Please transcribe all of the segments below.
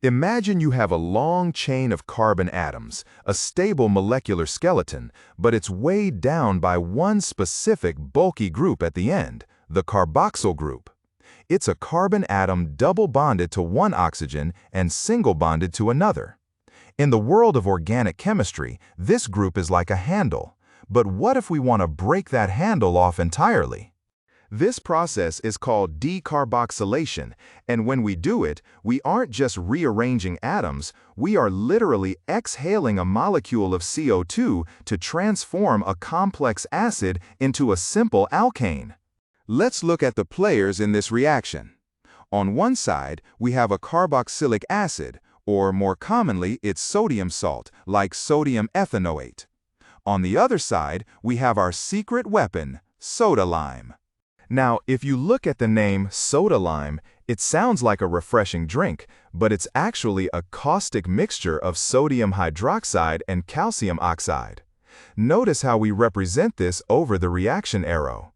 Imagine you have a long chain of carbon atoms, a stable molecular skeleton, but it's weighed down by one specific bulky group at the end, the carboxyl group. It's a carbon atom double bonded to one oxygen and single bonded to another. In the world of organic chemistry, this group is like a handle. But what if we want to break that handle off entirely? This process is called decarboxylation, and when we do it, we aren't just rearranging atoms, we are literally exhaling a molecule of CO2 to transform a complex acid into a simple alkane. Let's look at the players in this reaction. On one side, we have a carboxylic acid, or more commonly, it's sodium salt, like sodium ethanoate. On the other side, we have our secret weapon, soda lime. Now, if you look at the name soda lime, it sounds like a refreshing drink, but it's actually a caustic mixture of sodium hydroxide and calcium oxide. Notice how we represent this over the reaction arrow.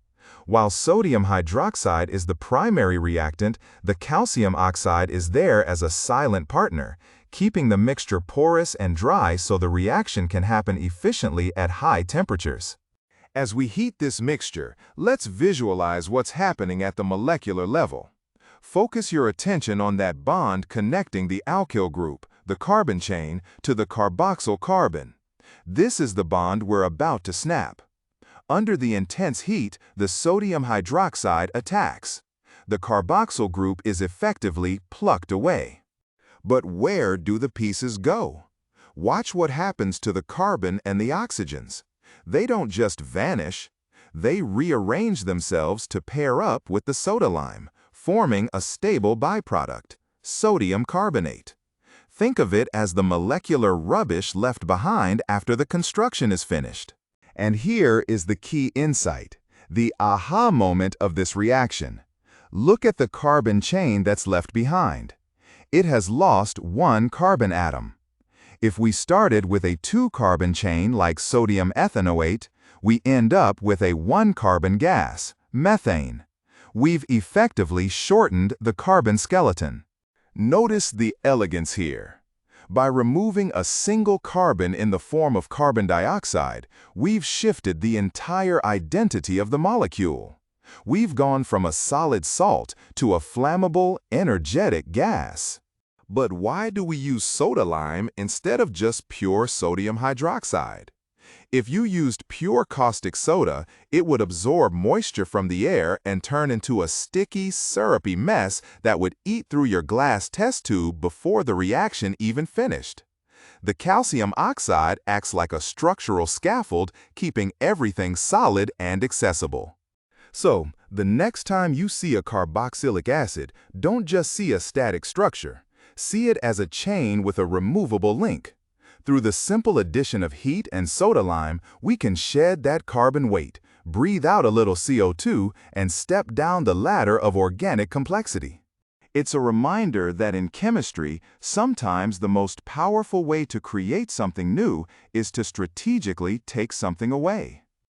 While sodium hydroxide is the primary reactant, the calcium oxide is there as a silent partner, keeping the mixture porous and dry so the reaction can happen efficiently at high temperatures. As we heat this mixture, let's visualize what's happening at the molecular level. Focus your attention on that bond connecting the alkyl group, the carbon chain, to the carboxyl carbon. This is the bond we're about to snap. Under the intense heat, the sodium hydroxide attacks. The carboxyl group is effectively plucked away. But where do the pieces go? Watch what happens to the carbon and the oxygens. They don't just vanish, they rearrange themselves to pair up with the soda lime, forming a stable byproduct, sodium carbonate. Think of it as the molecular rubbish left behind after the construction is finished. And here is the key insight, the aha moment of this reaction. Look at the carbon chain that's left behind. It has lost one carbon atom. If we started with a 2-carbon chain like sodium ethanoate, we end up with a 1-carbon gas, methane. We've effectively shortened the carbon skeleton. Notice the elegance here. By removing a single carbon in the form of carbon dioxide, we've shifted the entire identity of the molecule. We've gone from a solid salt to a flammable, energetic gas. But why do we use soda lime instead of just pure sodium hydroxide? If you used pure caustic soda, it would absorb moisture from the air and turn into a sticky, syrupy mess that would eat through your glass test tube before the reaction even finished. The calcium oxide acts like a structural scaffold, keeping everything solid and accessible. So, the next time you see a carboxylic acid, don't just see a static structure. See it as a chain with a removable link. Through the simple addition of heat and soda lime, we can shed that carbon weight, breathe out a little CO2, and step down the ladder of organic complexity. It's a reminder that in chemistry, sometimes the most powerful way to create something new is to strategically take something away.